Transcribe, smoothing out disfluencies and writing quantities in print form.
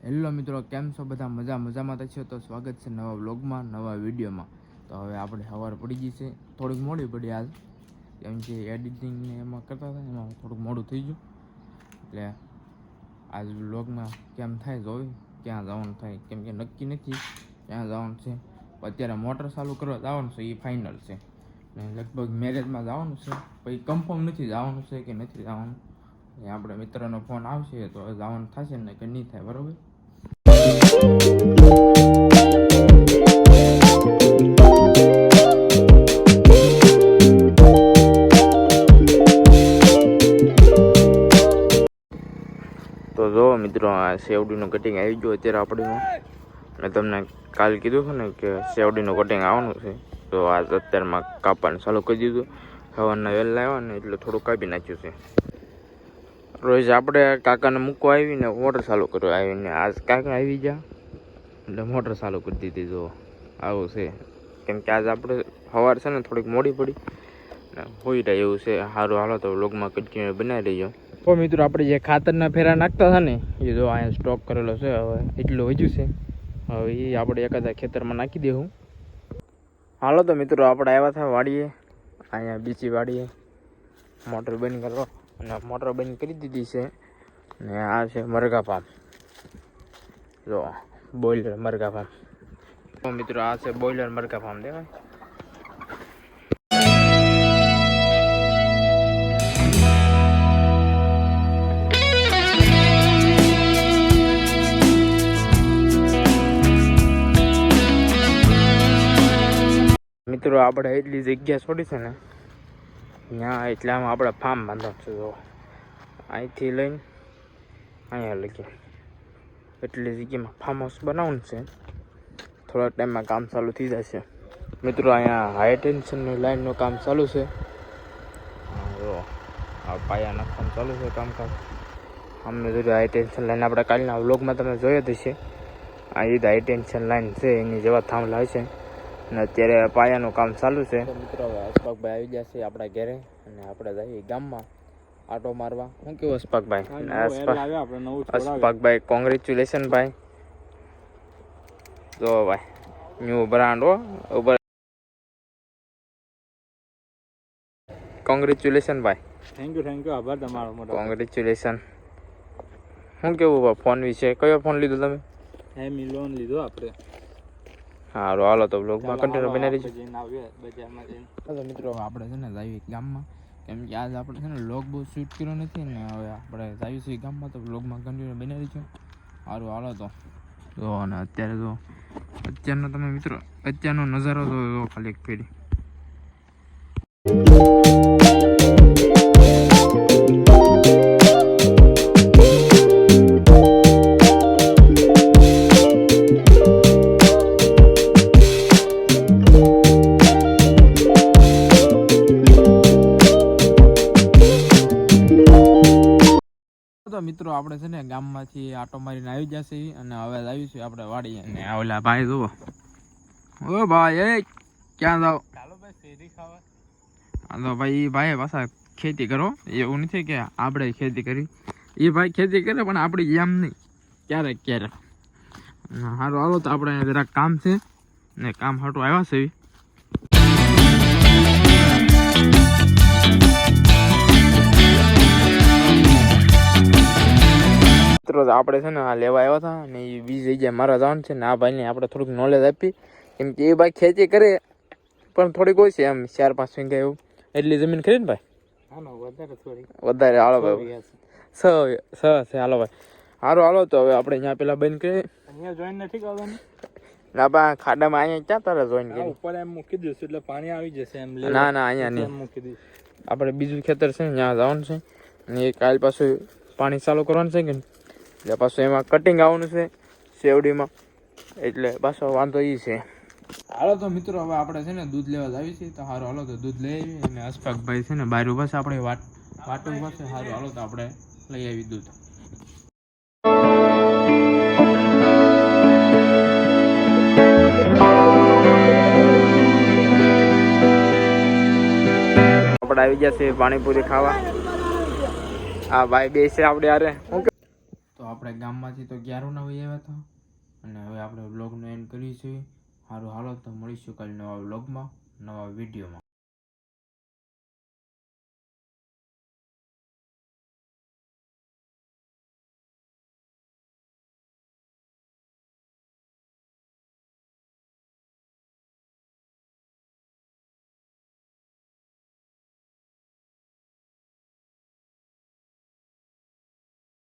Hello મિત્રો, કેમ છો બધા? મજામાં તો છે. તો સ્વાગત છે નવા વ્લોગમાં, નવા વિડીયોમાં. તો હવે આપણે સવાર પડી ગઈ છે, થોડીક મોડી પડી આજ, કેમ કે એડિટિંગ ને એમાં કરતા હતા એમાં થોડુંક મોડું થઈ ગયું. એટલે આજ વ્લોગમાં કેમ થાય જોઈ, ક્યાં જવાનું થાય, કેમ કે નક્કી નથી ક્યાં જવાનું છે. અત્યારે મોટર ચાલુ કરવા જવાનું છે એ ફાઇનલ છે, ને લગભગ મેરેજમાં જવાનું છે. પછી કન્ફર્મ નથી જવાનું છે કે નથી જવાનું. આપણે મિત્રનો ફોન આવશે તો જવાનું થશે ને કે નહીં થાય, બરાબર. તો જો મિત્રો, આ સેવડીનું કટિંગ આવી ગયું અત્યારે આપણીમાં. મેં તમને કાલ કીધું હતું ને કે સેવડીનું કટિંગ આવવાનું છે, તો આ અત્યારમાં કાપવાનું ચાલુ કરી દીધું. સવારના વહેલા આવ્યા ને એટલે થોડું કાપી નાખ્યું છે. રોજ આપણે કાકાને મૂકવા આવીને મોટર ચાલુ કરવા આવીને આજ કાકા આવી ગયા એટલે મોટર ચાલુ કરી દીધી. જો આવું છે, કેમ કે આજ આપણે સવાર છે ને થોડીક મોડી પડી ને હોઈ રહ્યા એવું છે. સારું, હાલો તો વ્લોગમાં કન્ટિન્યુ બનાવી રહીજો. તો મિત્રો, આપણે જે ખાતરના ફેરા નાખતા હતા ને એ જો અહીંયા સ્ટોક કરેલો છે. હવે એટલું વધ્યું છે, હવે એ આપણે એકાદા ખેતરમાં નાખી દેવું. હાલો તો મિત્રો, આપણે આવ્યા હતા વાડીએ, અહીંયા બીજી વાડીએ મોટર બંધ કરવા, અને મોટર બંધ કરી દીધી છે. ને આ છે મરઘા ફાર્મ, જો બોઇલર મરઘા ફાર્મ. તો મિત્રો, આ છે બોઇલર મરઘા ફાર્મ દેવાય. મિત્રો, આપણે એટલી જગ્યા છોડી છે ને ત્યાં, એટલામાં આપણે ફાર્મ બાંધવાનું છે. જો અહીંથી લઈને અહીંયા લગી એટલી જગ્યામાં ફાર્મ હાઉસ બનાવવાનું છે. થોડા ટાઈમમાં કામ ચાલુ થઈ જશે. મિત્રો, અહીંયા હાઈ ટેન્શનની લાઈનનું કામ ચાલુ છે. જો આ પાયા નાખવાનું ચાલુ છે કામકાજ. અમને જોયું હાઈ ટેન્શન લાઈન આપણે કાલના વ્લોગમાં તમે જોયા જ હશે. આ એ હાઈ ટેન્શન લાઈન છે, એની જેવા થાંભલા છે. અને અત્યારે પાયાનું કામ ચાલુ છે. મિત્રો, હવે અશફાકભાઈ આવી ગયા છે આપણા ઘરે, અને આપણે જઈએ ગામમાં આટો મારવા. શું કેવું અશફાકભાઈ? અશફાકભાઈ, કોંગ્રેચ્યુલેશન ભાઈ. જો ભાઈ, ન્યૂ બ્રાન્ડ હો ઉપર. કોંગ્રેચ્યુલેશન ભાઈ. થેન્ક યુ, આભાર તમારો. કોંગ્રેચ્યુલેશન. શું કેવું ફોન વિશે? કયો ફોન લીધો તમે? એમી લોન લીધો આપણે. સારું, હાલો તો બ્લોગમાં કન્ટિન્યુ બનાવી રહીશું. મિત્રો, આપણે છે ને જઈએ ગામમાં, કેમ કે આજ આપણે છે ને વ્લોગ બહુ શૂટ કર્યો નથી ને હવે આપણે જઈએ છીએ ગામમાં, તો વ્લોગમાં કન્ટિન્યુ બનાવી રહીશું. સારું, હાલો તો. જો અને અત્યારે જો અત્યારનો તમે મિત્રો અત્યારનો નજારો જો ખાલી એક ફેરી. તો મિત્રો, આપણે છે ને ગામમાંથી આટો મારીને આવી જશે, અને હવે આવીશું આપણે વાડીએ. અને ઓલા ભાઈ જુઓ, ઓ ભાઈ, એ ક્યાં જાઓ? ચાલો ભાઈ, શેરી ખાવા. હા તો ભાઈ, એ ભાઈ પાછા ખેતી કરો, એવું નથી કે આપણે ખેતી કરી. એ ભાઈ ખેતી કરે પણ આપણે એમ નહીં, ક્યારેક ક્યારેક. સારું, હાલો તો આપણે જરાક કામ છે ને કામ હાટું આવ્યા છે. આપણે છે ને આ લેવા આવ્યા હતા, અને એ બીજી જગ્યાએ મારા જવાનું છે ને આ ભાઈને આપણે થોડુંક નોલેજ આપી, કેમ કે એ ભાઈ ખેતી કરે પણ થોડીક હોય છે, એમ 4-5 વીઘા એવું એટલી જમીન ખરી ને ભાઈ? વધારે. હાલો ભાઈ, સ છે. હાલો ભાઈ, સારું, હાલો તો હવે આપણે અહીંયા પેલા બંધ કરીએ. અહીંયા જોઈન નથી કરવાની ના બા, ખાડામાં અહીંયા ક્યાં તારે જોઈન કરી? ઉપર એમ મૂકી દઈશું એટલે પાણી આવી જશે એમ. ના અહીંયા નહીં, મૂકી દઈશું. આપણે બીજું ખેતર છે ને ત્યાં જવાનું છે, અને એ કાલ પાછું પાણી ચાલુ કરવાનું છે કે એટલે પાછું એમાં કટિંગ આવવાનું છે શેવડીમાં, એટલે પાછો વાંધો એ છે. હાલો તો મિત્રો, હવે આપણે છે ને દૂધ લેવા જ આવી છીએ. તો સારું, હાલો તો દૂધ લઈ આવી. અને અશફાકભાઈ છે ને બહાર ઉભા છે, આપણે વાટો ઉભા છે. સારું, હાલો તો આપણે લઈ આવી દૂધ. આપણે આવી ગયા છે પાણીપુરી ખાવા. આ ભાઈ બે છે આપણે યારે. તો આપણે ગામમાંથી તો 11 ના વહી આવ્યા હતા અને હવે આપણે વ્લોગનો એન્ડ કરીએ છીએ. સારું હાલો તો મળીશું કાલે નવા વ્લોગમાં નવા વિડીયોમાં.